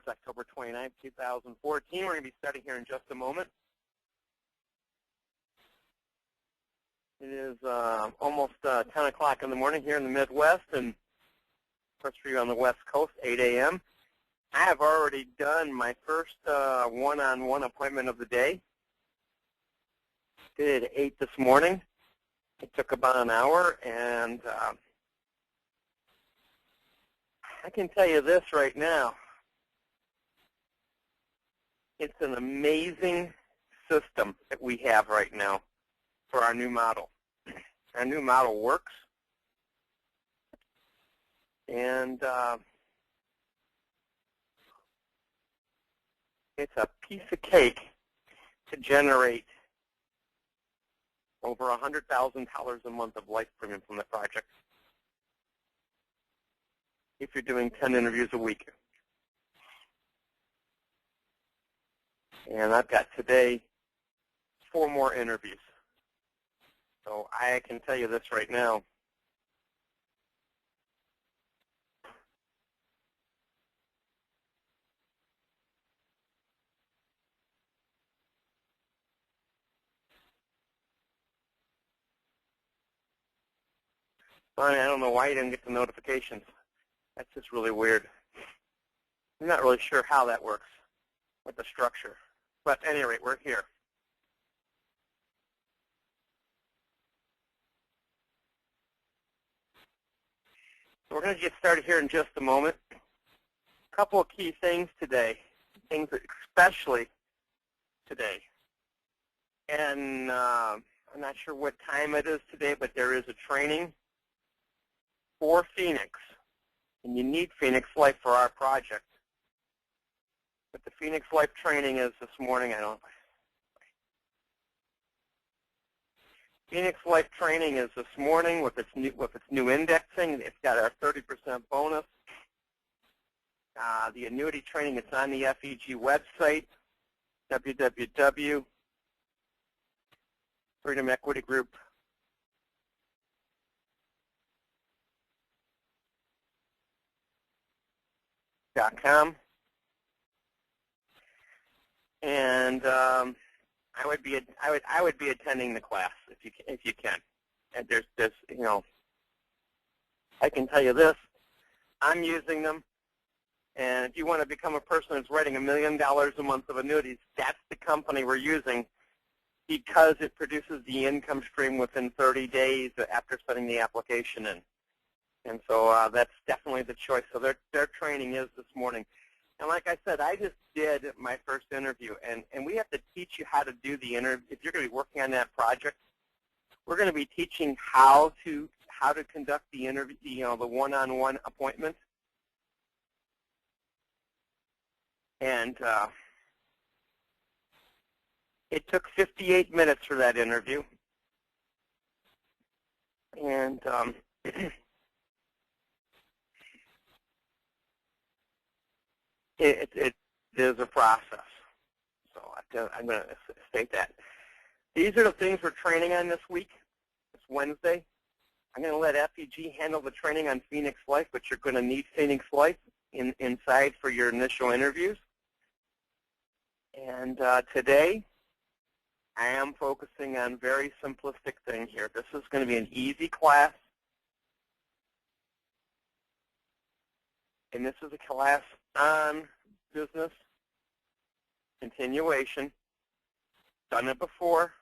October 29th, 2014. We're going to be starting here in just a moment. It is almost 10 o'clock in the morning here in the Midwest, and of course for you on the West Coast, 8 a.m. I have already done my first one-on-one appointment of the day. Did it at 8 this morning. It took about an hour, and I can tell you this right now. It's an amazing system that we have right now for our new model. Our new model works, and it's a piece of cake to generate over $100,000 a month of life premium from the project if you're doing 10 interviews a week. And I've got today 4 more interviews. So I can tell you this right now. I don't know why you didn't get the notifications. That's just really weird. I'm not really sure how that works with the structure. But at any rate, we're here. So we're going to get started here in just a moment. A couple of key things today, things especially today. And I'm not sure what time it is today, but there is a training for Phoenix. And you need Phoenix Life for our project. But the Phoenix Life training is this morning. Phoenix Life training is this morning with its new indexing. It's got our 30% bonus. The annuity training is on the FEG website, www.freedomequitygroup.com. And I would be attending the class if you can. And there's I can tell you this, I'm using them. And if you want to become a person that's writing $1 million a month of annuities, that's the company we're using because it produces the income stream within 30 days after sending the application in. And so that's definitely the choice. So their training is this morning. And like I said, I just did my first interview, and we have to teach you how to do the interview. If you're going to be working on that project, we're going to be teaching how to conduct the interview, the one-on-one appointment. And it took 58 minutes for that interview. And it is a process. So I'm going to state that. These are the things we're training on this week. It's Wednesday. I'm going to let FEG handle the training on Phoenix Life, but you're going to need Phoenix Life inside for your initial interviews. And today, I am focusing on very simplistic things here. This is going to be an easy class. And this is a class on business continuation. Done it before.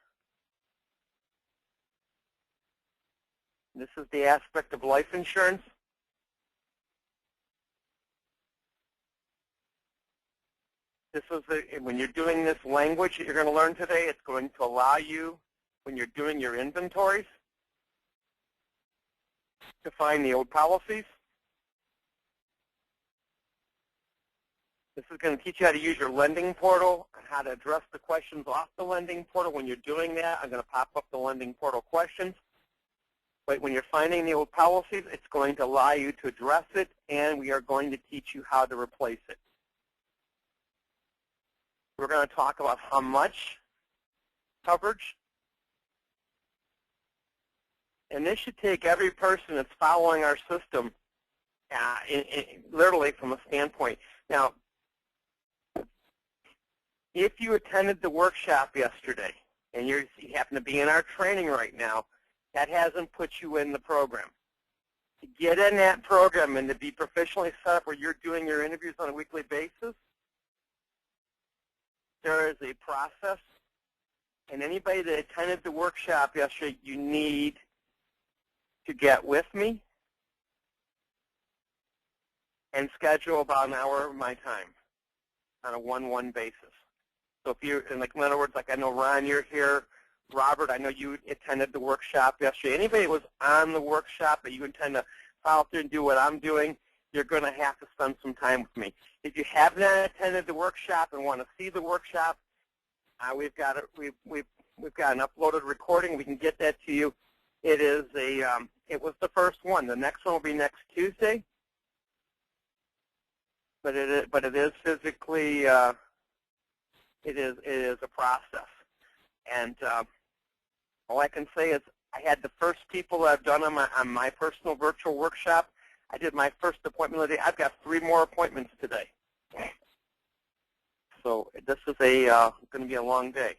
This is the aspect of life insurance. This is when you're doing this language that you're going to learn today, it's going to allow you, when you're doing your inventories, to find the old policies. This is going to teach you how to use your lending portal, how to address the questions off the lending portal. When you're doing that, I'm going to pop up the lending portal questions. But when you're finding the old policies, it's going to allow you to address it, and we are going to teach you how to replace it. We're going to talk about how much coverage. And this should take every person that's following our system literally from a standpoint. Now, If you attended the workshop yesterday and you happen to be in our training right now, that hasn't put you in the program. To get in that program and to be professionally set up where you're doing your interviews on a weekly basis, there is a process. And anybody that attended the workshop yesterday, you need to get with me and schedule about an hour of my time on a one-on-one basis. So if you're, in other words, like I know Ron, you're here. Robert, I know you attended the workshop yesterday. Anybody that was on the workshop that you intend to follow through and do what I'm doing, you're going to have to spend some time with me. If you have not attended the workshop and want to see the workshop, we've got an uploaded recording. We can get that to you. It is it was the first one. The next one will be next Tuesday. But it is physically it is a process. And all I can say is I had the first people that I've done on my personal virtual workshop. I did my first appointment today. I've got 3 more appointments today. So this is going to be a long day.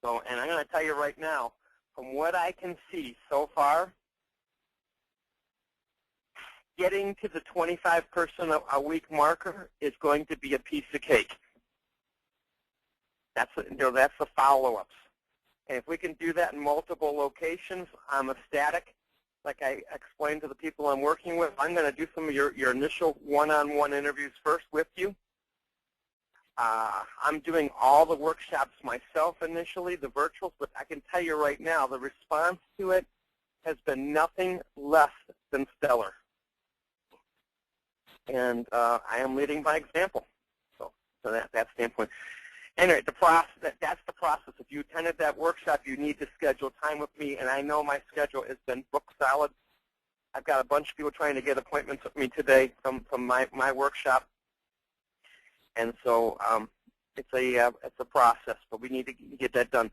So, and I'm going to tell you right now, from what I can see so far, getting to the 25-person a week marker is going to be a piece of cake. That's the follow-ups. And if we can do that in multiple locations, I'm ecstatic. Like I explained to the people I'm working with, I'm going to do some of your initial one-on-one interviews first with you. I'm doing all the workshops myself initially, the virtuals, but I can tell you right now, the response to it has been nothing less than stellar. And I am leading by example. So that standpoint. Anyway, that's the process. If you attended that workshop, you need to schedule time with me, and I know my schedule has been booked solid. I've got a bunch of people trying to get appointments with me today from my workshop. And so it's a process, but we need to get that done.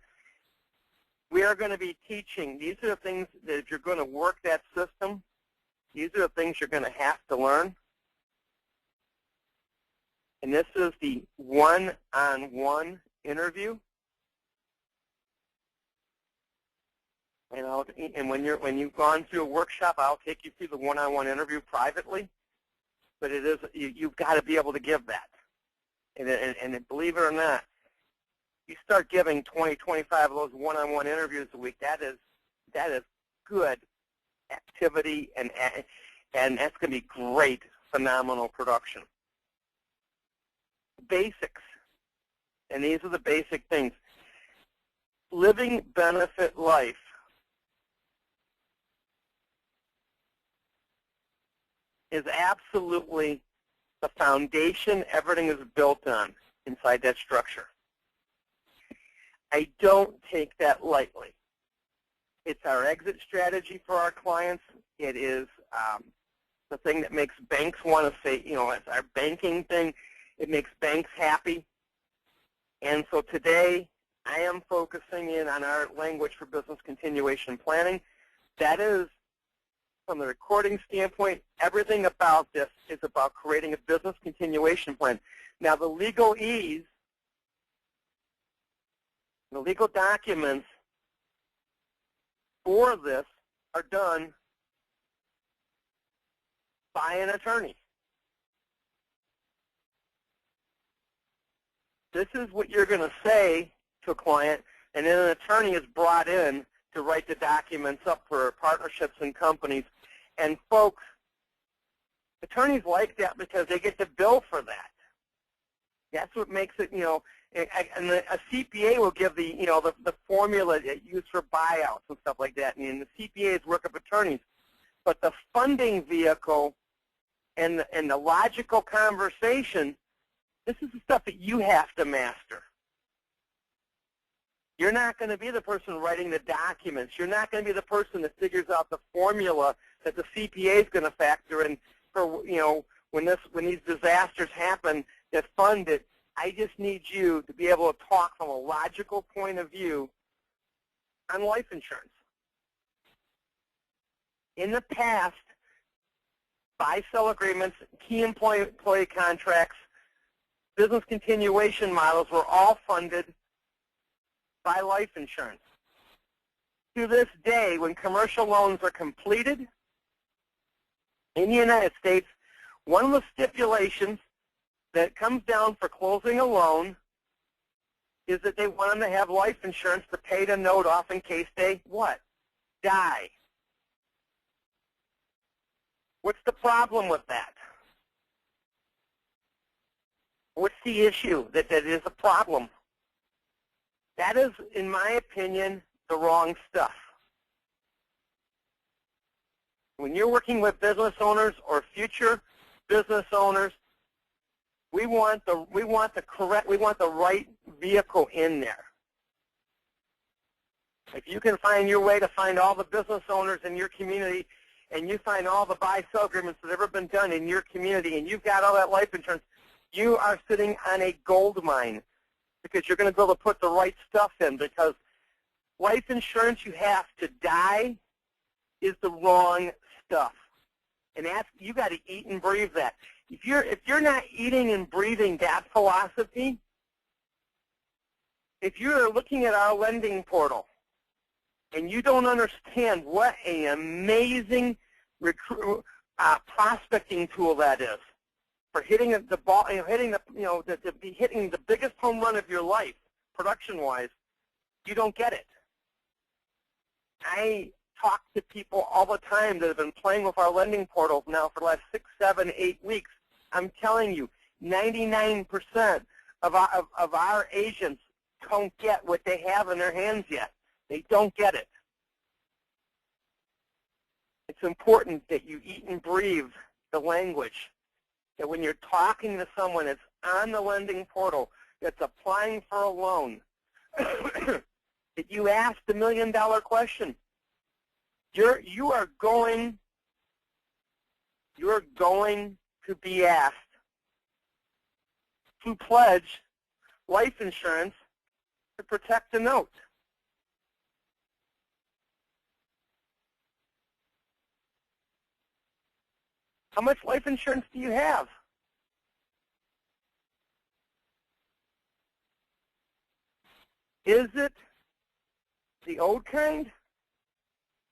We are going to be teaching. These are the things that if you're going to work that system, these are the things you're going to have to learn. And this is the one-on-one interview. And when you've gone through a workshop, I'll take you through the one-on-one interview privately. But it is you've got to be able to give that. And believe it or not, you start giving 20, 25 of those one-on-one interviews a week. That is good activity, and that's going to be great, phenomenal production. Basics, and these are the basic things. Living benefit life is absolutely the foundation everything is built on inside that structure. I don't take that lightly. It's our exit strategy for our clients. It is the thing that makes banks want to say, it's our banking thing. It makes banks happy. And so today, I am focusing in on our language for business continuation planning. That is, from the recording standpoint, everything about this is about creating a business continuation plan. Now, the legalese, the legal documents for this are done by an attorney. This is what you're going to say to a client, and then an attorney is brought in to write the documents up for partnerships and companies. And folks, attorneys like that because they get to bill for that. That's what makes it, and a CPA will give the formula used for buyouts and stuff like that, and the CPAs work up attorneys. But the funding vehicle and the logical conversation, this is the stuff that you have to master. You're not going to be the person writing the documents. You're not going to be the person that figures out the formula that the CPA is going to factor in for, when these disasters happen that fund it. I just need you to be able to talk from a logical point of view on life insurance. In the past, – buy-sell agreements, key employee contracts, business continuation models were all funded by life insurance. To this day, when commercial loans are completed in the United States, one of the stipulations that comes down for closing a loan is that they want them to have life insurance to pay the note off in case they, what? Die. What's the problem with that? What's the issue that is a problem? That is, in my opinion, the wrong stuff. When you're working with business owners or future business owners, we want the right vehicle in there. If you can find your way to find all the business owners in your community, and you find all the buy-sell agreements that have ever been done in your community, and you've got all that life insurance, you are sitting on a gold mine, because you're going to be able to put the right stuff in, because life insurance you have to die is the wrong stuff. And you got to eat and breathe that. If you're not eating and breathing that philosophy, if you're looking at our lending portal and you don't understand what an amazing prospecting tool that is for hitting the ball, hitting the biggest home run of your life, production-wise, you don't get it. I talk to people all the time that have been playing with our lending portals now for the last 6, 7, 8 weeks. I'm telling you, 99% of our agents don't get what they have in their hands yet. They don't get it. It's important that you eat and breathe the language, that when you're talking to someone that's on the lending portal, that's applying for a loan, that you ask the $1 million question. You are going to be asked to pledge life insurance to protect the note. How much life insurance do you have? Is it the old kind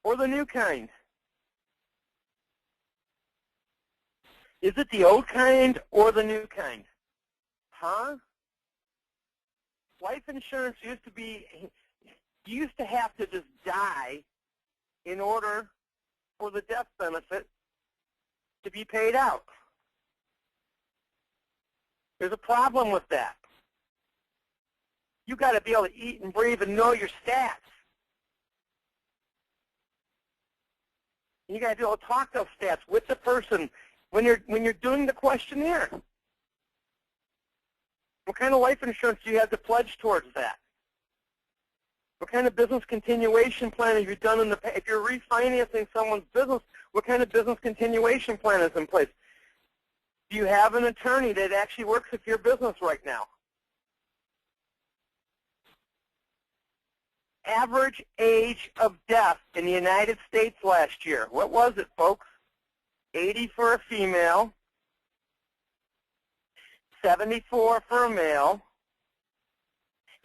or the new kind? Is it the old kind or the new kind? Huh? Life insurance used to be, you used to have to just die in order for the death benefit to be paid out. There's a problem with that. You got to be able to eat and breathe and know your stats. You got to be able to talk those stats with the person when you're doing the questionnaire. What kind of life insurance do you have to pledge towards that? What kind of business continuation plan have you done in the past? If you're refinancing someone's business, what kind of business continuation plan is in place? Do you have an attorney that actually works with your business right now? Average age of death in the United States last year, what was it, folks? 80 for a female, 74 for a male,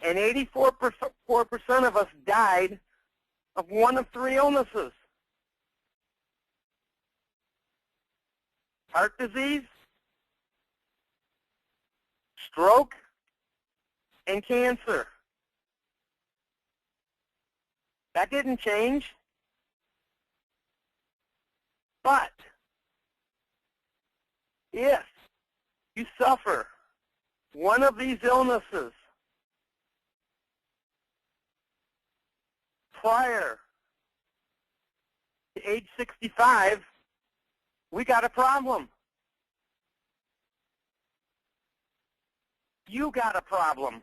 and 84% of us died of one of 3 illnesses. Heart disease, stroke, and cancer. That didn't change. But if you suffer one of these illnesses prior to age 65, we got a problem. You got a problem.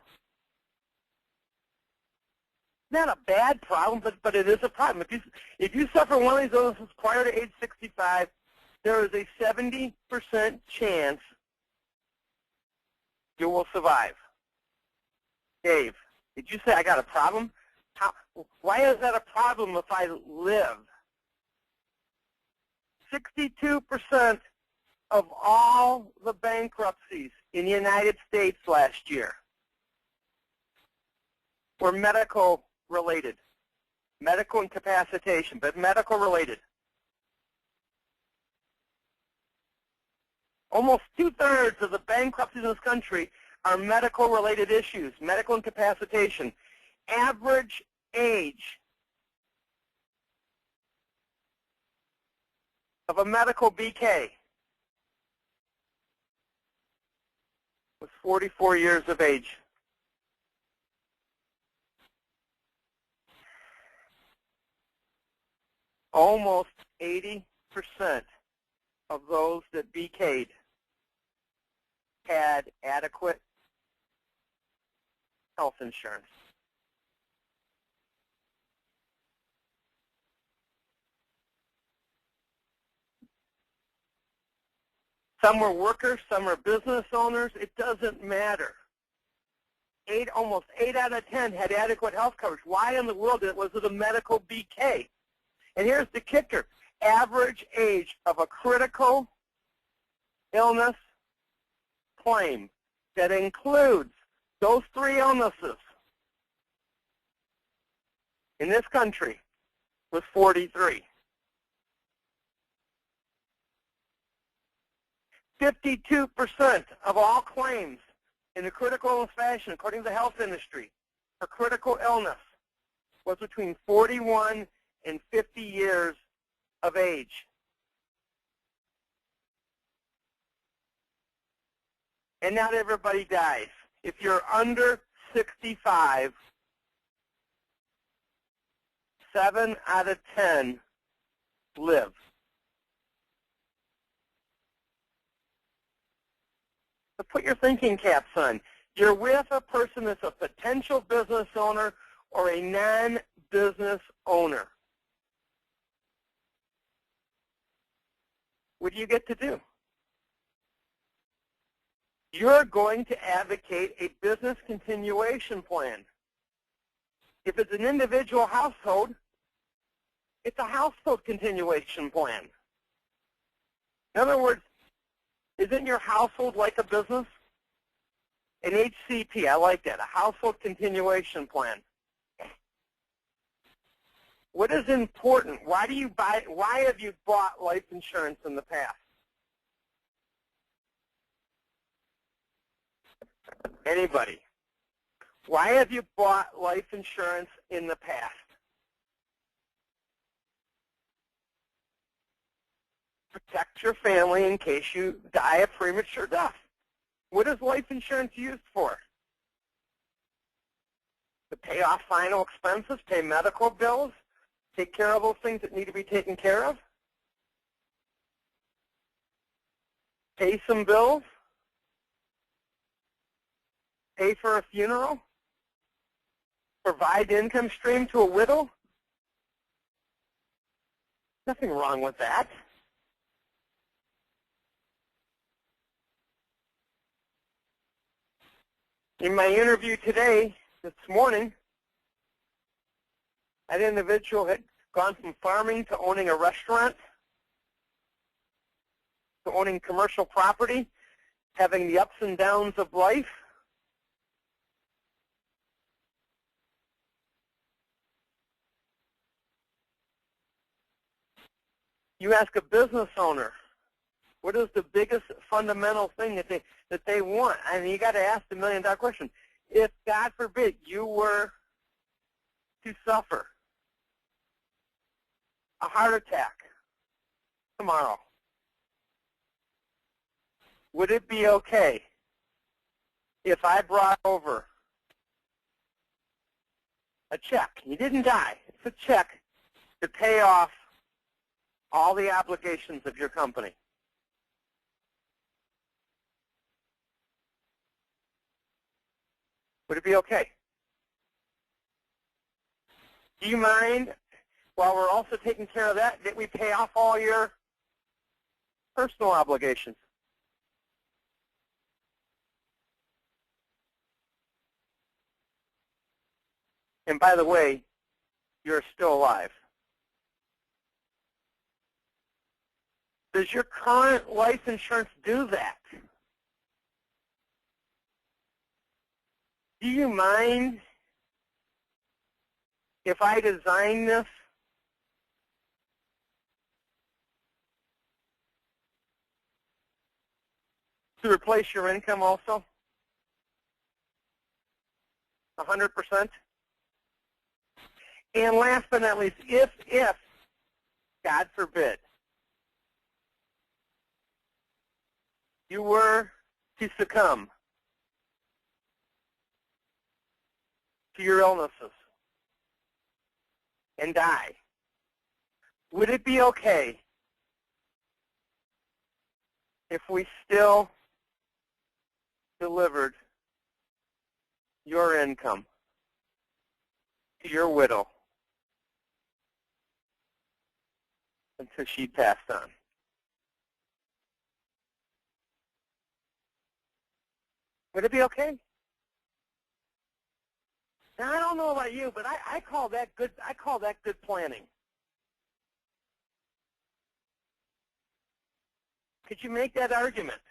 Not a bad problem, but it is a problem. If you suffer one of these illnesses prior to age 65, there is a 70% chance you will survive. Dave, did you say I got a problem? Why is that a problem if I live? 62% of all the bankruptcies in the United States last year were medical related. Medical incapacitation, but medical related. Almost 2/3 of the bankruptcies in this country are medical related issues, medical incapacitation. Average age of a medical BK was 44 years of age. Almost 80% of those that BK'd had adequate health insurance. Some were workers, some are business owners. It doesn't matter. Almost 8 out of 10 had adequate health coverage. Why in the world was it a medical BK? And here's the kicker. Average age of a critical illness claim that includes those 3 illnesses in this country was 43. 52% of all claims in the critical illness fashion, according to the health industry, for critical illness was between 41 and 50 years of age. And not everybody dies. If you're under 65, 7 out of 10 live. So put your thinking caps on. You're with a person that's a potential business owner or a non-business owner. What do you get to do? You're going to advocate a business continuation plan. If it's an individual household, it's a household continuation plan. In other words, isn't your household like a business? An HCP, I like that, a household continuation plan. What is important? Why have you bought life insurance in the past? Anybody? Why have you bought life insurance in the past? Protect your family in case you die a premature death. What is life insurance used for? To pay off final expenses, pay medical bills, take care of those things that need to be taken care of, pay some bills, pay for a funeral, provide income stream to a widow. Nothing wrong with that. In my interview today, this morning, that individual had gone from farming to owning a restaurant, to owning commercial property, having the ups and downs of life. You ask a business owner, what is the biggest fundamental thing that they want? I mean, you got to ask the million-dollar question. If, God forbid, you were to suffer a heart attack tomorrow, would it be okay if I brought over a check? You didn't die. It's a check to pay off all the obligations of your company. Would it be okay? Do you mind, while we're also taking care of that we pay off all your personal obligations? And by the way, you're still alive. Does your current life insurance do that? Do you mind if I design this to replace your income also? 100%? And last but not least, if, God forbid, you were to succumb to your illnesses and die, would it be okay if we still delivered your income to your widow until she passed on? Would it be okay? Now, I don't know about you, but I call that good. I call that good planning. Could you make that argument?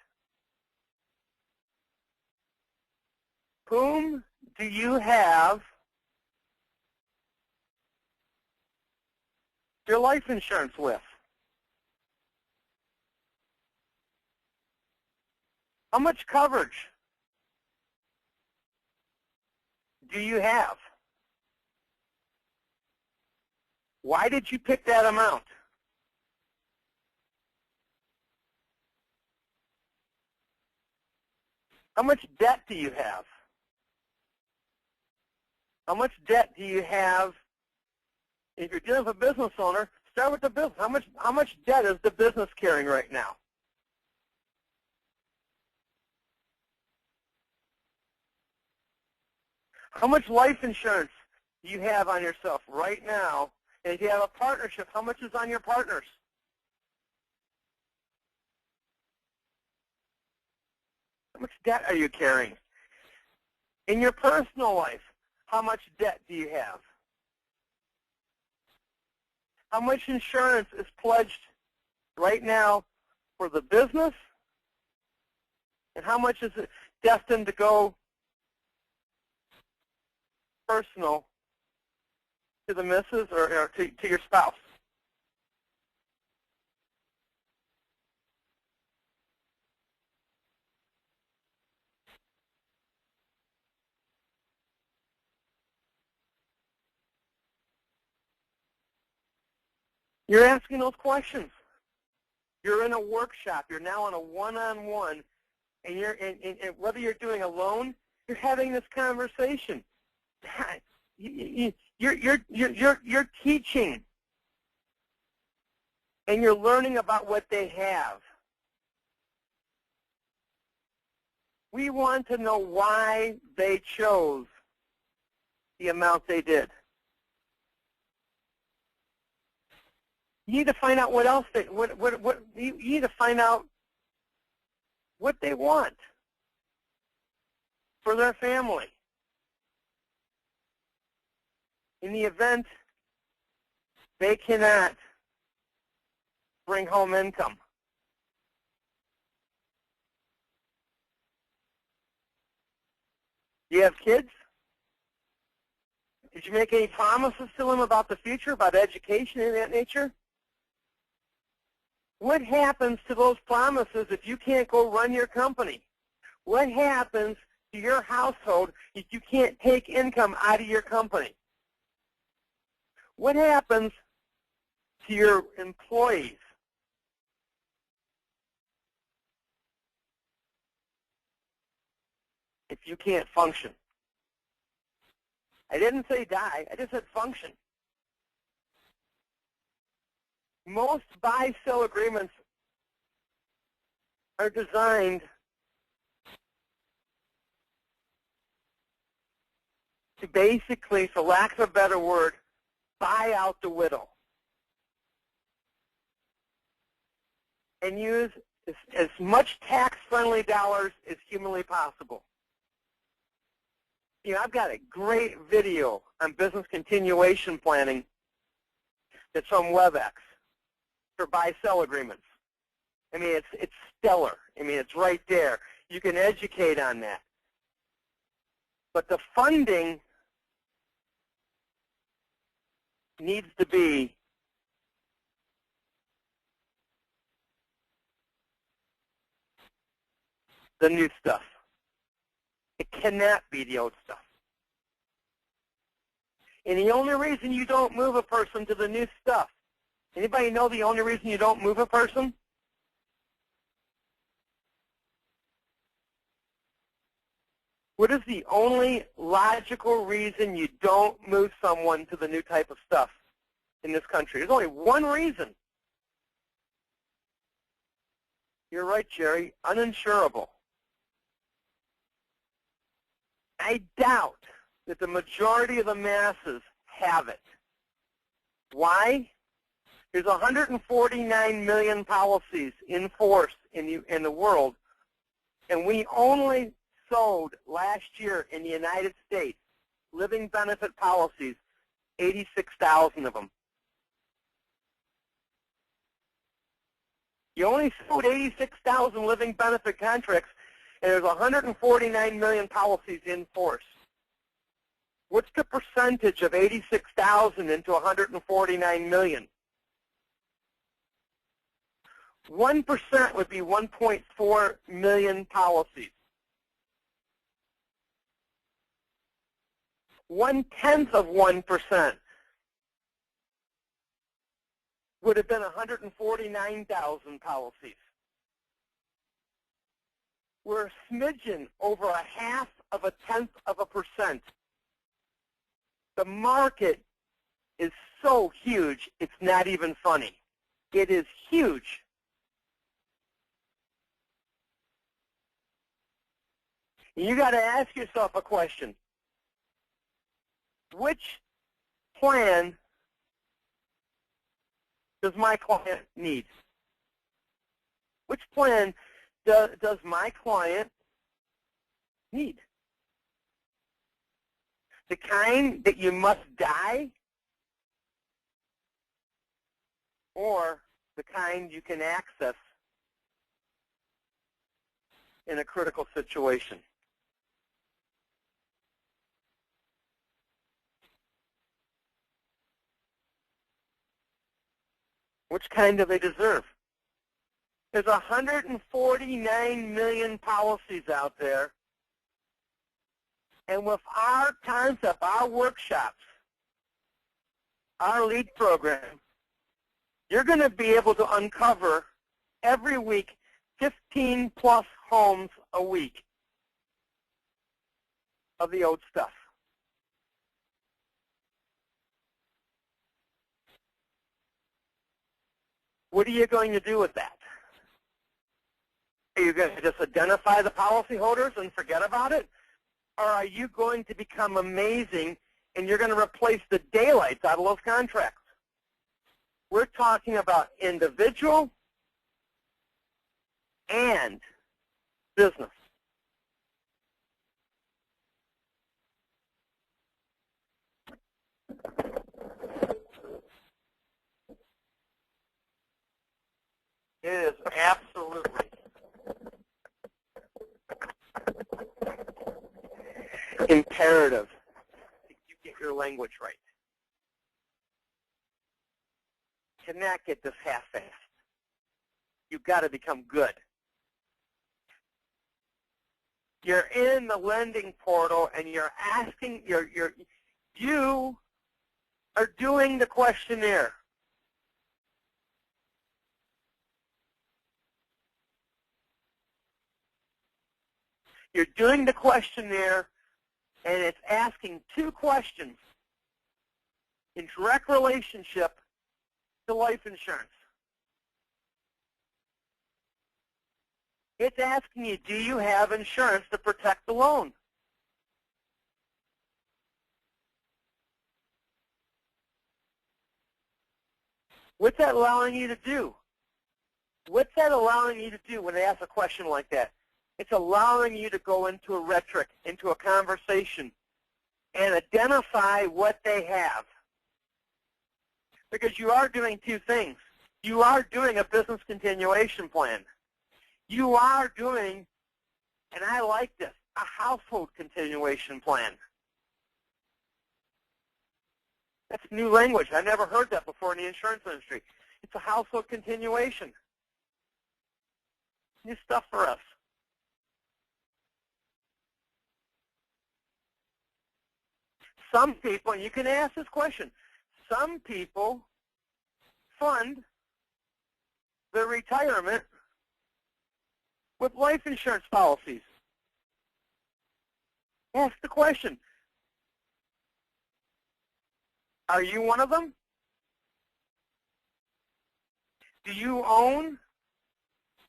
Whom do you have your life insurance with? How much coverage do you have? Why did you pick that amount? How much debt do you have? How much debt do you have? If you're dealing with a business owner, start with the business. How much debt is the business carrying right now? How much life insurance do you have on yourself right now? And if you have a partnership, how much is on your partners? How much debt are you carrying? In your personal life, how much debt do you have? How much insurance is pledged right now for the business? And how much is it destined to go personal to the missus or to your spouse? You're asking those questions. You're in a workshop. You're now on a one-on-one, and whether you're doing alone, you're having this conversation. You're teaching, and you're learning about what they have. We want to know why they chose the amount they did. You need to find out what else you need to find out what they want for their family in the event they cannot bring home income. Do you have kids? Did you make any promises to them about the future, about education and that nature? What happens to those promises if you can't go run your company? What happens to your household if you can't take income out of your company? What happens to your employees? If you can't function? I didn't say die, I just said function. Most buy-sell agreements are designed to basically, for lack of a better word, buy out the widow and use as much tax-friendly dollars as humanly possible. You know, I've got a great video on business continuation planning that's on WebEx for buy-sell agreements. I mean, it's stellar. I mean, it's right there. You can educate on that. But the funding needs to be the new stuff. It cannot be the old stuff. And the only reason you don't move a person to the new stuff, anybody know the only reason you don't move a person? What is the only logical reason you don't move someone to the new type of stuff in this country? There's only one reason. You're right, Jerry, uninsurable. I doubt that the majority of the masses have it. Why? There's 149 million policies in force in the world, and we only sold last year in the United States living benefit policies, 86,000 of them. You only sold 86,000 living benefit contracts, and there's 149 million policies in force. What's the percentage of 86,000 into 149 million? 1% would be 1.4 million policies. 0.1% would have been 149,000 policies. We're a smidgen over 0.1%. The market is so huge, it's not even funny. It is huge. You got to ask yourself a question. Which plan does my client need? Which plan does my client need? The kind that you must die, or the kind you can access in a critical situation? Which kind do they deserve? There's 149 million policies out there. And with our concept, our workshops, our lead program, you're going to be able to uncover every week 15 plus homes a week of the old stuff. What are you going to do with that? Are you going to just identify the policyholders and forget about it? Or are you going to become amazing and you're going to replace the daylights out of those contracts? We're talking about individual and business. It is absolutely imperative that you get your language right. You cannot get this half-assed. You've got to become good. You're in the lending portal and you're asking, you are doing the questionnaire. You're doing the questionnaire, and it's asking two questions in direct relationship to life insurance. It's asking you, do you have insurance to protect the loan? What's that allowing you to do? What's that allowing you to do when they ask a question like that? It's allowing you to go into a rhetoric, into a conversation, and identify what they have. Because you are doing two things. You are doing a business continuation plan. You are doing, and I like this, a household continuation plan. That's new language. I never heard that before in the insurance industry. It's a household continuation. New stuff for us. Some people, and you can ask this question, some people fund their retirement with life insurance policies. Ask the question, are you one of them? Do you own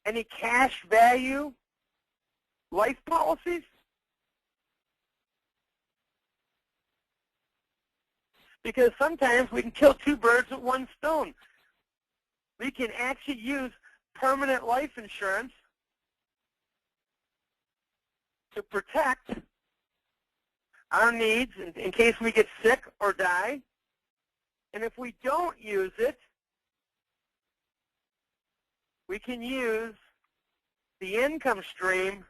any cash value life policies? Because sometimes we can kill two birds with one stone. We can actually use permanent life insurance to protect our needs in case we get sick or die. And if we don't use it, we can use the income stream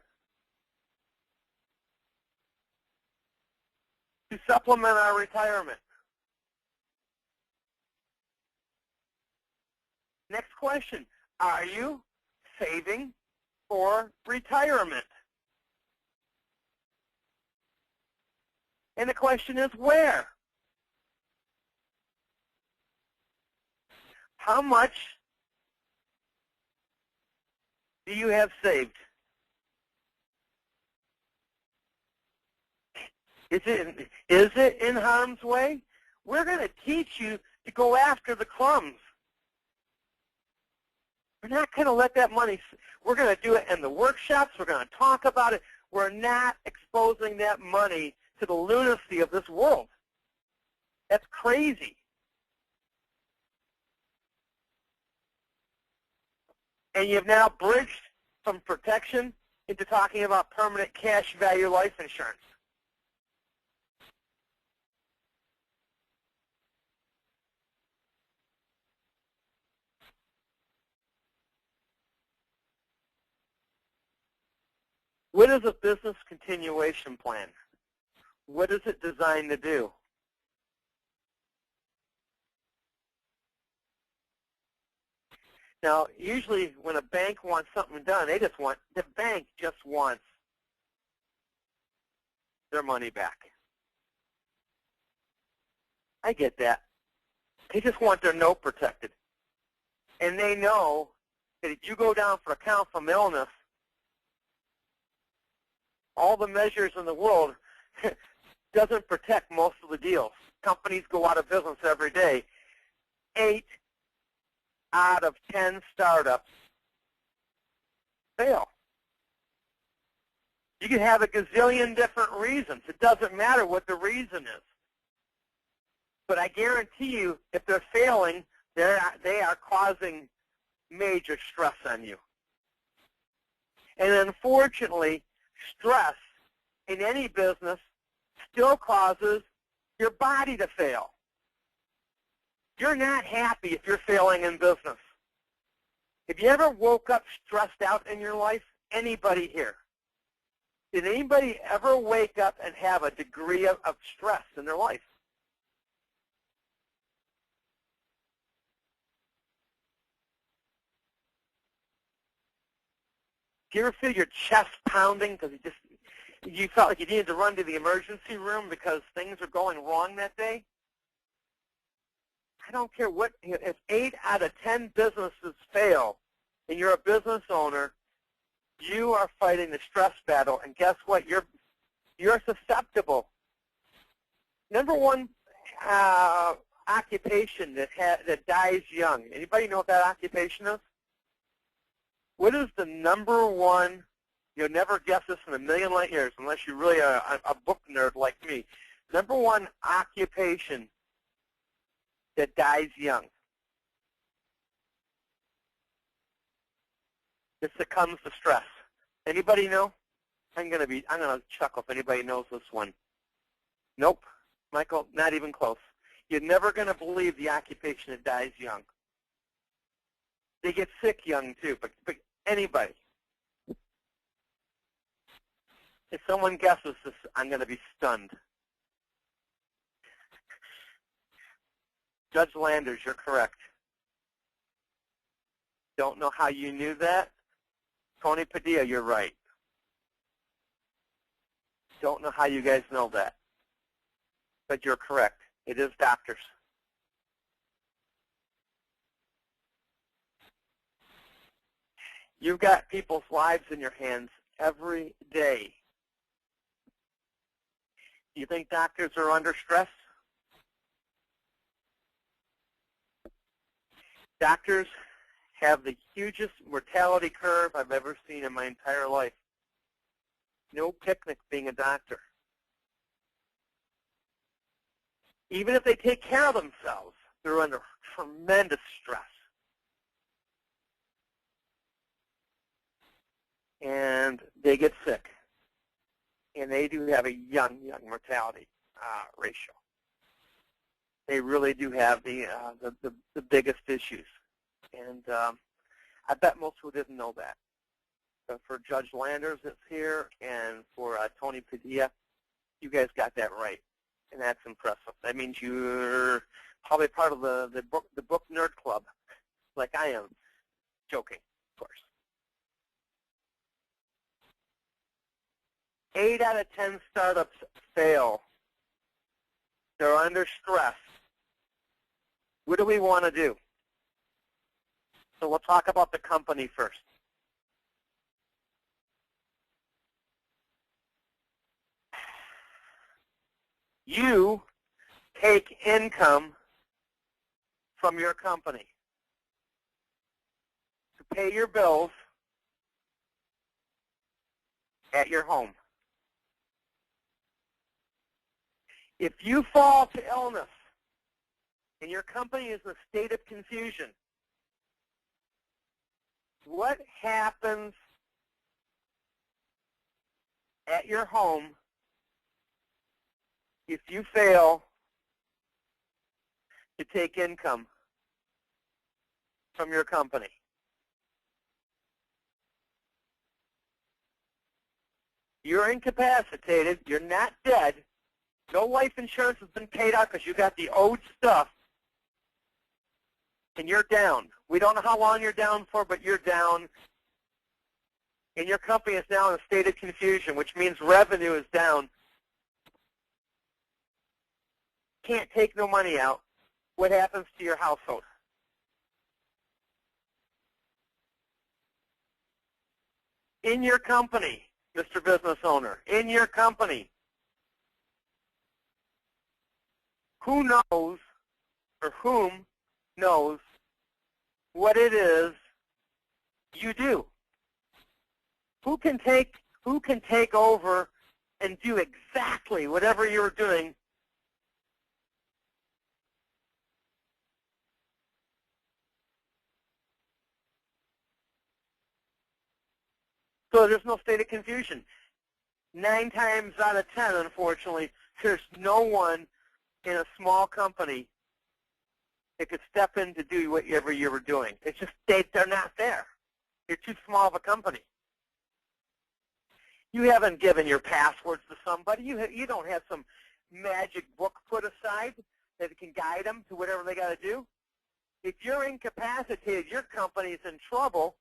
to supplement our retirement. Next question, are you saving for retirement? And the question is where? How much do you have saved? Is it in harm's way? We're going to teach you to go after the crumbs. We're not going to let that money, we're going to do it in the workshops, we're going to talk about it. We're not exposing that money to the lunacy of this world. That's crazy. And you've now bridged from protection into talking about permanent cash value life insurance. What is a business continuation plan? What is it designed to do? Now, usually when a bank wants something done, the bank just wants their money back. I get that. They just want their note protected. And they know that if you go down for a count from illness, all the measures in the world doesn't protect most of the deals. Companies go out of business every day. 8 out of 10 startups fail. You can have a gazillion different reasons. It doesn't matter what the reason is. But I guarantee you, if they're failing, they are causing major stress on you. And unfortunately, stress in any business still causes your body to fail. You're not happy if you're failing in business. Have you ever woke up stressed out in your life? Anybody here? Did anybody ever wake up and have a degree of stress in their life? Do you ever feel your chest pounding because you felt like you needed to run to the emergency room because things are going wrong that day? I don't care what, if 8 out of 10 businesses fail and you're a business owner, you are fighting the stress battle, and guess what? You're susceptible. Number one occupation that dies young. Anybody know what that occupation is? What is the number one, you'll never guess this in a million light years unless you're really a book nerd like me, number one occupation that dies young? It succumbs to stress. Anybody know? I'm gonna chuckle if anybody knows this one. Nope, Michael, not even close. You're never gonna believe the occupation that dies young. They get sick young too, but anybody. If someone guesses this, I'm going to be stunned. Judge Landers, you're correct. Don't know how you knew that. Tony Padilla, you're right. Don't know how you guys know that. But you're correct. It is doctors. You've got people's lives in your hands every day. Do you think doctors are under stress? Doctors have the hugest mortality curve I've ever seen in my entire life. No picnic being a doctor. Even if they take care of themselves, they're under tremendous stress. And they get sick. And they do have a young mortality ratio. They really do have the biggest issues. And I bet most people didn't know that. But for Judge Landers that's here and for Tony Padilla, you guys got that right. And that's impressive. That means you're probably part of the book nerd club, like I am. Joking, of course. 8 out of 10 startups fail. They're under stress. What do we want to do? So we'll talk about the company first. You take income from your company to pay your bills at your home. If you fall to illness and your company is in a state of confusion, what happens at your home if you fail to take income from your company? You're incapacitated. You're not dead. No life insurance has been paid out because you got the owed stuff, and you're down. We don't know how long you're down for, but you're down. And your company is now in a state of confusion, which means revenue is down. Can't take no money out. What happens to your household? In your company, Mr. Business Owner, in your company, who knows or whom knows what it is you do? Who can take over and do exactly whatever you're doing so there's no state of confusion? 9 times out of 10, unfortunately, there's no one in a small company that could step in to do whatever you were doing. It's just they're not there. You're too small of a company. You haven't given your passwords to somebody. You don't have some magic book put aside that can guide them to whatever they got to do. If you're incapacitated, your company's in trouble.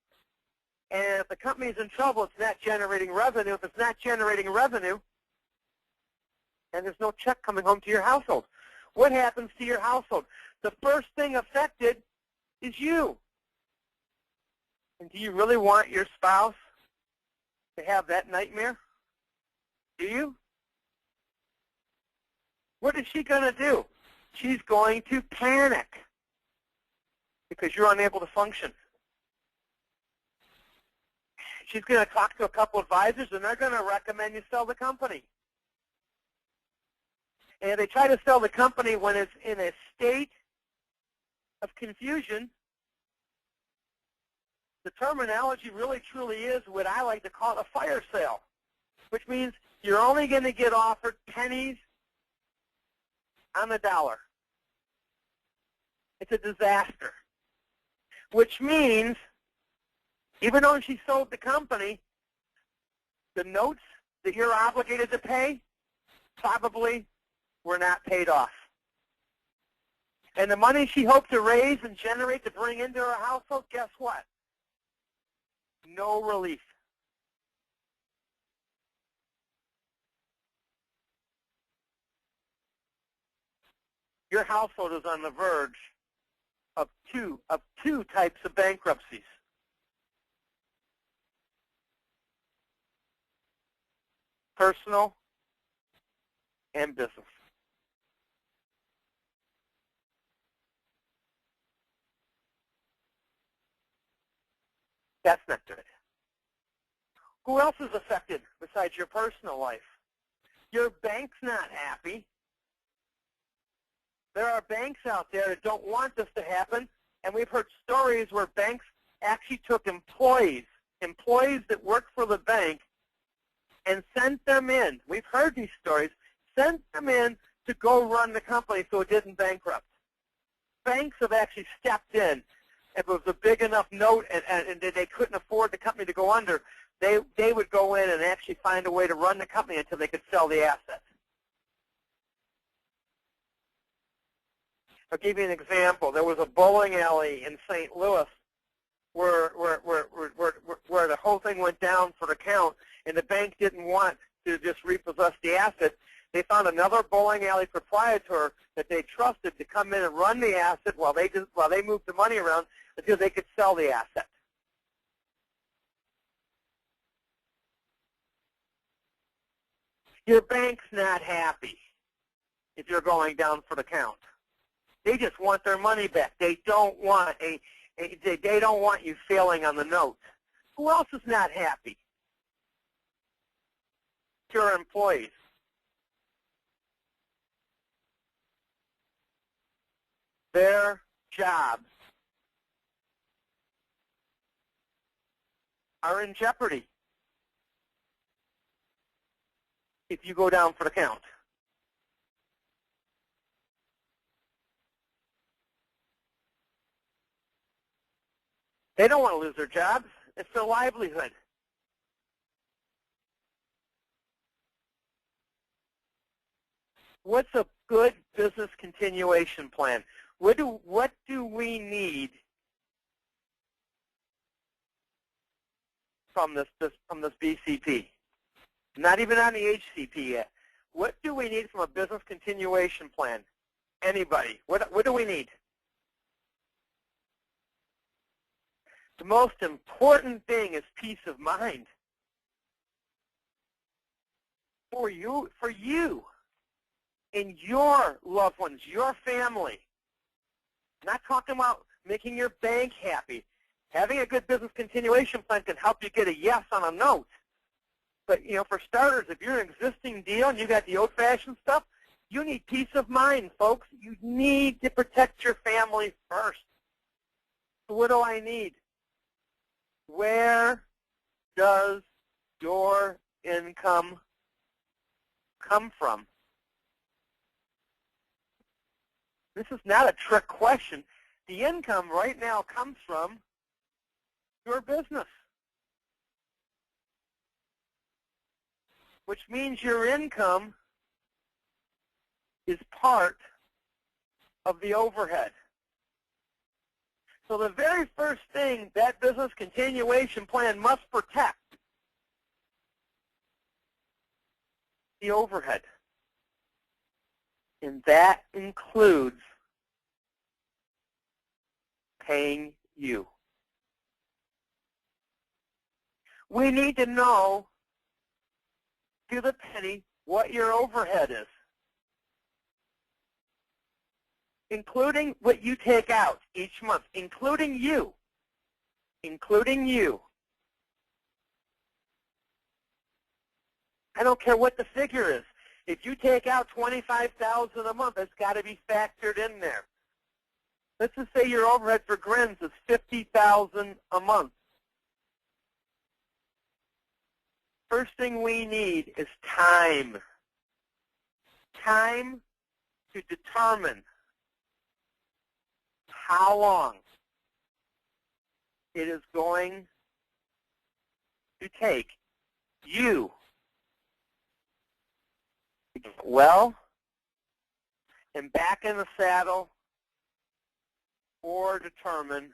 And if the company's in trouble, it's not generating revenue. If it's not generating revenue, and there's no check coming home to your household, what happens to your household? The first thing affected is you. And do you really want your spouse to have that nightmare? Do you? What is she going to do? She's going to panic because you're unable to function. She's going to talk to a couple advisors, and they're going to recommend you sell the company. And they try to sell the company when it's in a state of confusion. The terminology really truly is what I like to call a fire sale, which means you're only going to get offered pennies on the dollar. It's a disaster. which means even though she sold the company, the notes that you're obligated to pay probably were not paid off. And the money she hoped to raise and generate to bring into her household, guess what? No relief. Your household is on the verge of two types of bankruptcies. Personal and business. That's not good. Who else is affected besides your personal life? Your bank's not happy. There are banks out there that don't want this to happen, and we've heard stories where banks actually took employees that work for the bank, and sent them in. We've heard these stories. Sent them in to go run the company so it didn't bankrupt. Banks have actually stepped in. If it was a big enough note and they couldn't afford the company to go under, they would go in and actually find a way to run the company until they could sell the assets. I'll give you an example. There was a bowling alley in St. Louis where the whole thing went down for the count, and the bank didn't want to just repossess the asset. They found another bowling alley proprietor that they trusted to come in and run the asset while they moved the money around until they could sell the asset. Your bank's not happy if you're going down for the count. They just want their money back. They don't want they don't want you failing on the note. Who else is not happy? Your employees. Their jobs are in jeopardy if you go down for the count. They don't want to lose their jobs. It's their livelihood. What's a good business continuation plan? What do we need from this BCP? Not even on the HCP yet. What do we need from a business continuation plan? Anybody? What do we need? The most important thing is peace of mind. For you and your loved ones, your family. I'm not talking about making your bank happy. Having a good business continuation plan can help you get a yes on a note. But, for starters, if you're an existing deal and you got the old-fashioned stuff, you need peace of mind, folks. You need to protect your family first. So what do I need? Where does your income come from? This is not a trick question. The income right now comes from your business, which means your income is part of the overhead. So the very first thing that business continuation plan must protect the overhead. And that includes paying you. We need to know to the penny what your overhead is, including what you take out each month, including you. Including you. I don't care what the figure is. If you take out $25,000 a month, it's got to be factored in there. Let's just say your overhead for grins is $50,000 a month. First thing we need is time. Time to determine how long it is going to take you to get well and back in the saddle or determine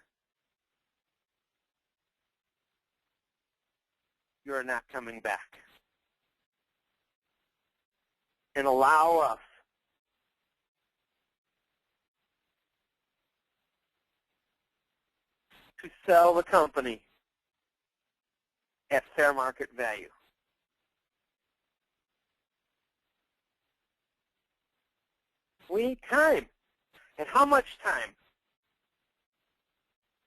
you're not coming back. And allow us to sell the company at fair market value. We need time. And how much time?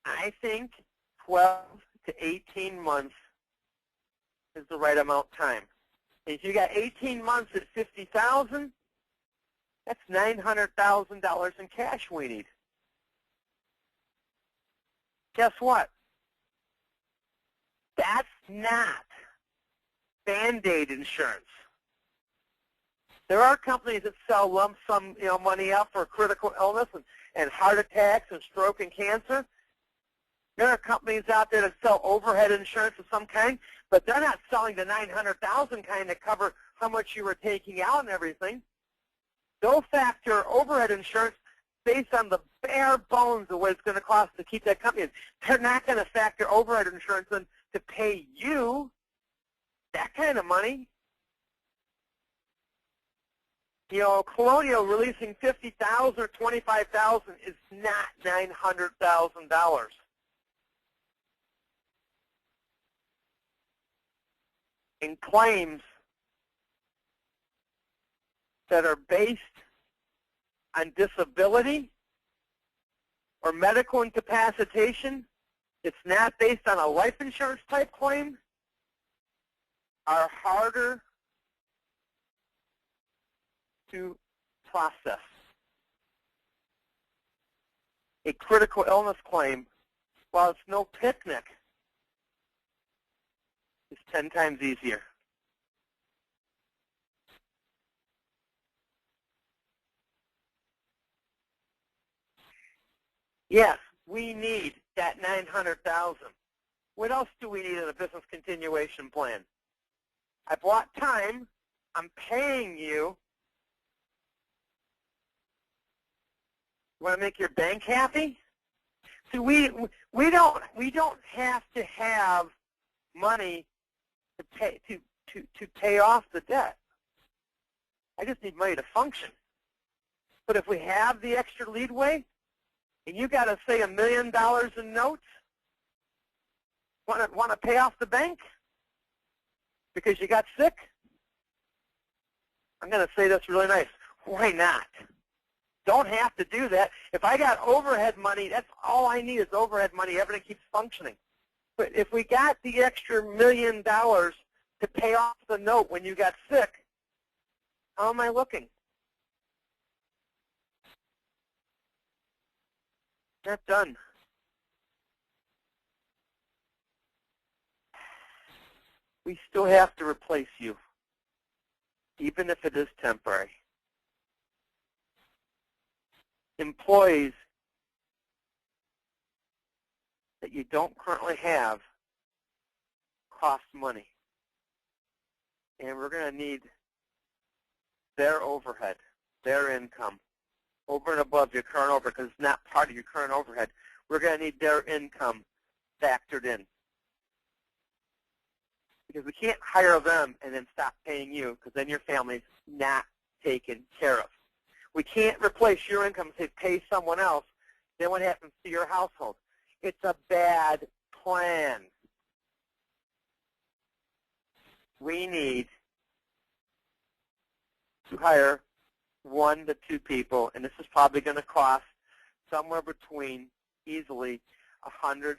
I think 12 to 18 months is the right amount of time. If you got 18 months at $50,000, that's $900,000 in cash we need. Guess what? That's not Band-Aid insurance. There are companies that sell lump sum, money out for critical illness and heart attacks and stroke and cancer. There are companies out there that sell overhead insurance of some kind, but they're not selling the $900,000 kind to cover how much you were taking out and everything. They'll factor overhead insurance based on the bare bones of what it's going to cost to keep that company in. They're not going to factor overhead insurance in to pay you that kind of money. Colonial releasing $50,000 or $25,000 is not $900,000. In claims that are based on disability or medical incapacitation, it's not based on a life insurance type claim, are harder to process. A critical illness claim, while it's no picnic, is 10 times easier. Yes, we need that $900,000. What else do we need in a business continuation plan? I bought time. I'm paying you. You want to make your bank happy? See, we don't have to have money to pay off the debt. I just need money to function. But if we have the extra leadway, and you got to say $1 million in notes, want to pay off the bank because you got sick? I'm going to say this really nice. Why not? Don't have to do that. If I got overhead money, that's all I need is overhead money. Everything keeps functioning. But if we got the extra $1 million to pay off the note when you got sick, how am I looking? Not done. We still have to replace you, even if it is temporary. Employees that you don't currently have cost money. And we're going to need their overhead, their income, over and above your current overhead, because it's not part of your current overhead. We're going to need their income factored in. Because we can't hire them and then stop paying you, because then your family's not taken care of. We can't replace your income and say pay someone else. Then what happens to your household? It's a bad plan. We need to hire 1 to 2 people, and this is probably going to cost somewhere between easily $100,000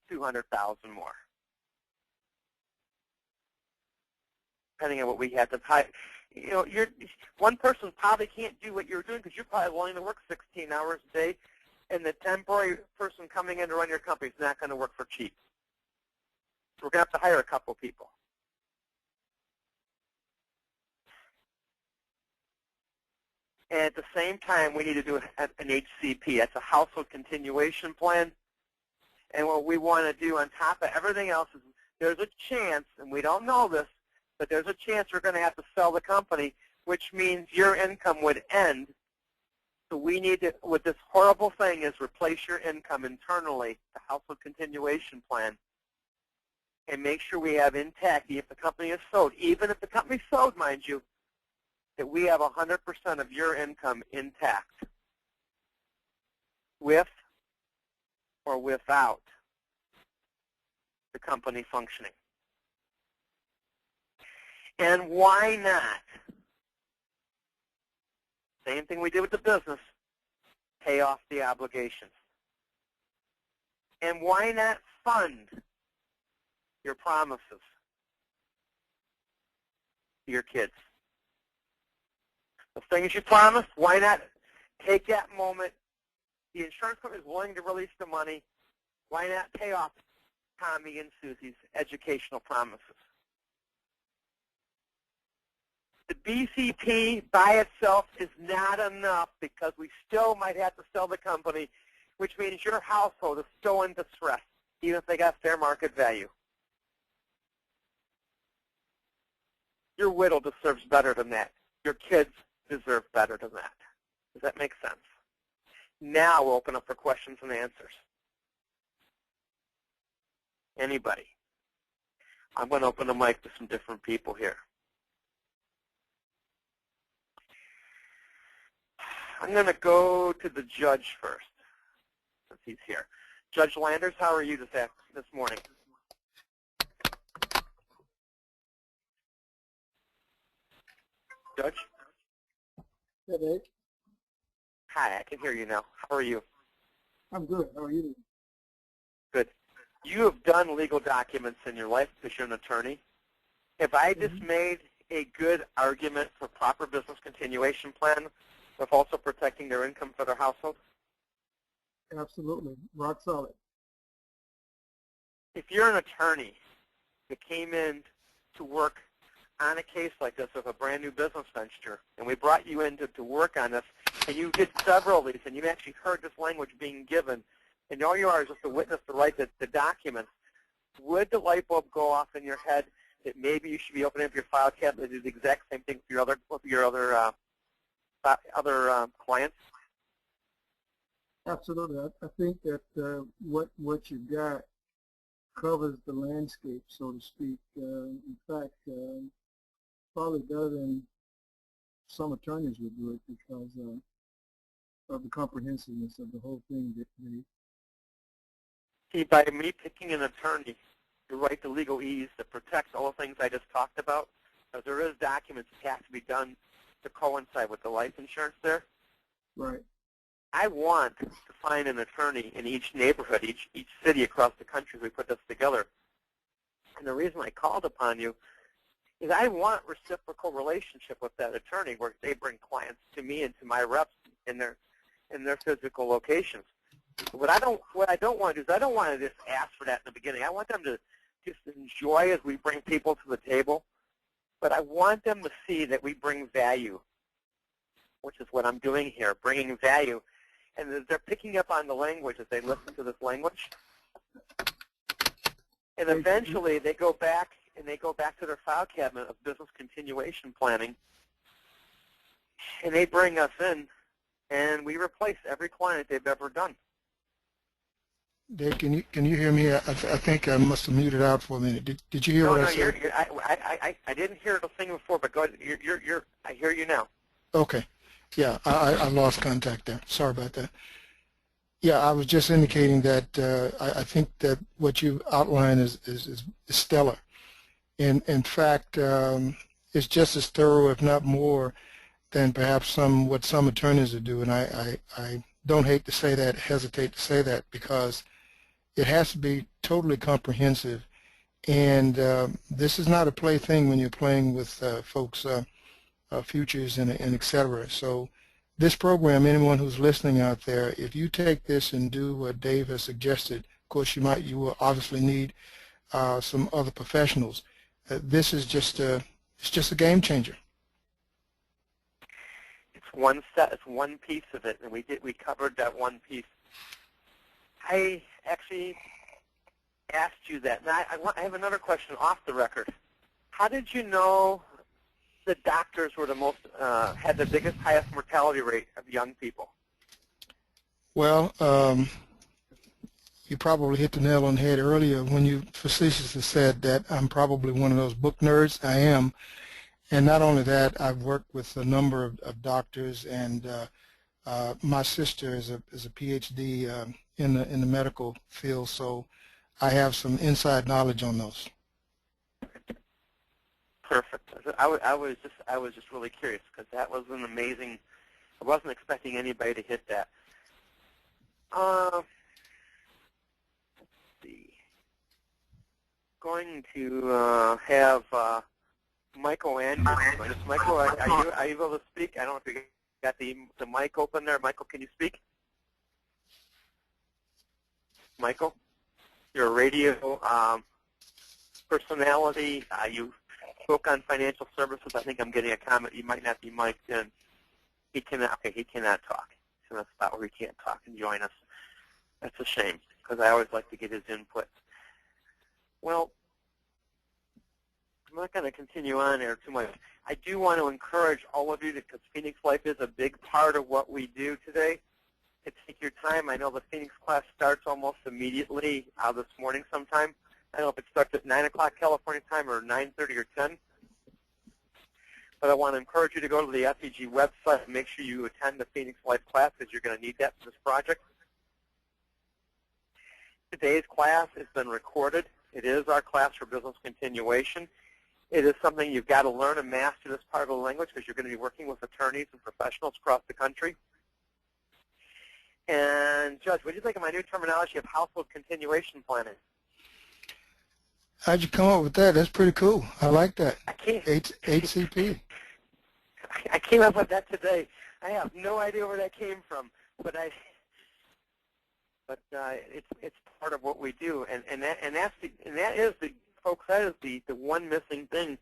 to $200,000 more, depending on what we have to hire. One person probably can't do what you're doing because you're probably willing to work 16 hours a day, and the temporary person coming in to run your company is not going to work for cheap. So we're going to have to hire a couple people. And at the same time, we need to do an HCP. That's a household continuation plan. And what we want to do on top of everything else is there's a chance, and we don't know this, but there's a chance we're going to have to sell the company, which means your income would end. So we need to, what this horrible thing is, replace your income internally, the household continuation plan, and make sure we have intact, if the company is sold, even if the company is sold, mind you, that we have 100% of your income intact, with or without the company functioning. And why not? Same thing we did with the business, pay off the obligations. And why not fund your promises to your kids? The things you promised, why not take that moment? The insurance company is willing to release the money. Why not pay off Tommy and Susie's educational promises? The BCP by itself is not enough because we still might have to sell the company, which means your household is still in distress, even if they got fair market value. Your widow deserves better than that. Your kids deserve better than that. Does that make sense? Now we'll open up for questions and answers. Anybody? I'm going to open the mic to some different people here. I'm going to go to the judge first, since he's here. Judge Landers, how are you this morning? Judge? Hey, Dave. Hi, I can hear you now. How are you? I'm good. How are you? Good. You have done legal documents in your life because you're an attorney. Have I just made a good argument for proper business continuation plan with also protecting their income for their household? Absolutely. Rock solid. If you're an attorney that came in to work on a case like this with a brand new business venture, and we brought you in to work on this, and you did several of these, and you actually heard this language being given, and all you are is just a witness to write the documents, would the light bulb go off in your head that maybe you should be opening up your file cabinet and do the exact same thing for your other clients? Absolutely. I think that what you got covers the landscape, so to speak. In fact, probably better than some attorneys would do it because of the comprehensiveness of the whole thing. See, by me picking an attorney to write the legalese that protects all the things I just talked about, because there is documents that have to be done to coincide with the life insurance there. Right. I want to find an attorney in each neighborhood, each city across the country as we put this together. And the reason I called upon you is I want reciprocal relationship with that attorney where they bring clients to me and to my reps in their physical locations. What I don't want to do is I don't want to just ask for that in the beginning. I want them to just enjoy as we bring people to the table, but I want them to see that we bring value, which is what I'm doing here, bringing value. And they're picking up on the language as they listen to this language. And eventually they go back to their file cabinet of business continuation planning, and they bring us in, and we replace every client they've ever done. Dave, can you hear me? I think I must have muted out for a minute. Did you hear what I said? I didn't hear the thing before, but go ahead. I hear you now. Okay. Yeah, I lost contact there. Sorry about that. Yeah, I was just indicating that I think that what you outlined is stellar. In fact, it's just as thorough, if not more, than perhaps what some attorneys would do. And I don't hate to say that, hesitate to say that, because it has to be totally comprehensive. And this is not a plaything when you're playing with folks' futures and et cetera. So this program, anyone who's listening out there, if you take this and do what Dave has suggested, of course you will obviously need some other professionals. This is just a game changer. It's one piece of it, and we covered that one piece. I actually asked you that. Now, I have another question off the record. How did you know the doctors were the most had the biggest, highest mortality rate of young people? Well, you probably hit the nail on the head earlier when you facetiously said that I'm probably one of those book nerds. I am. And not only that, I've worked with a number of doctors, and my sister is a PhD in the medical field, so I have some inside knowledge on those. Perfect. I was just really curious because that was an amazing. I wasn't expecting anybody to hit that. Let's see. Going to have Michael Andrews. Michael, are you able to speak? I don't know if you got the mic open there. Michael, can you speak? Michael, you're a radio personality. You spoke on financial services. I think I'm getting a comment. You might not be mic'd in. He cannot. Okay, he cannot talk. He's in a spot where he can't talk and join us. That's a shame because I always like to get his input. Well, I'm not going to continue on here too much. I do want to encourage all of you, because Phoenix Life is a big part of what we do today, to take your time. I know the Phoenix class starts almost immediately this morning sometime. I don't know if it starts at 9 o'clock California time or 9:30 or 10. But I want to encourage you to go to the FEG website and make sure you attend the Phoenix Life class, because you're going to need that for this project. Today's class has been recorded. It is our class for business continuation. It is something you've got to learn and master this part of the language, because you're going to be working with attorneys and professionals across the country. And Judge, what do you think of my new terminology of household continuation planning? How'd you come up with that? That's pretty cool. I like that. HCP. I came up with that today. I have no idea where that came from, but it's part of what we do, and that is the one missing thing.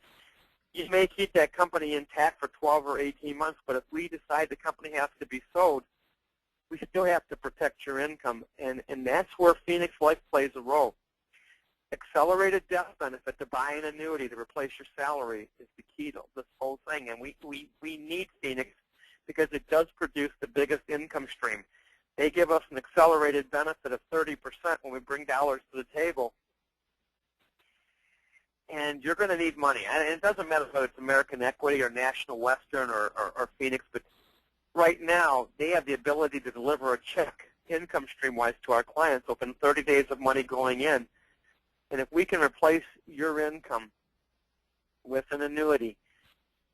You may keep that company intact for 12 or 18 months, but if we decide the company has to be sold, we still have to protect your income, and that's where Phoenix Life plays a role. Accelerated death benefit to buy an annuity to replace your salary is the key to this whole thing, and we need Phoenix because it does produce the biggest income stream. They give us an accelerated benefit of 30% when we bring dollars to the table. And you're going to need money. And it doesn't matter whether it's American Equity or National Western or Phoenix, but right now they have the ability to deliver a check income stream-wise to our clients within 30 days of money going in. And if we can replace your income with an annuity,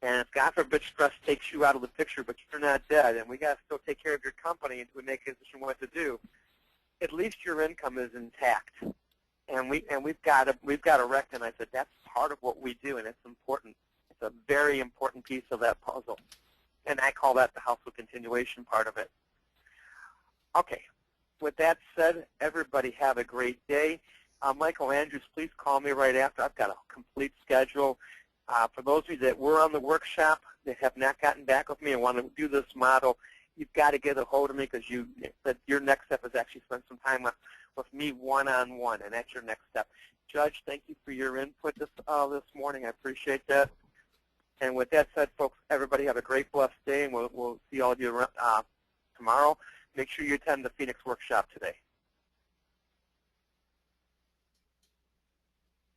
and if God forbid stress takes you out of the picture, but you're not dead, and we got to still take care of your company until we make a decision what to do, at least your income is intact. And we've got to recognize that that's part of what we do, and it's important. It's a very important piece of that puzzle, and I call that the household continuation part of it. Okay. With that said, everybody have a great day. Michael Andrews, please call me right after. I've got a complete schedule. For those of you that were on the workshop that have not gotten back with me and want to do this model, you've got to get a hold of me, because your next step is actually spend some time with me one-on-one, and that's your next step. Judge, thank you for your input this morning. I appreciate that. And with that said, folks, everybody have a great, blessed day, and we'll see all of you tomorrow. Make sure you attend the Phoenix workshop today.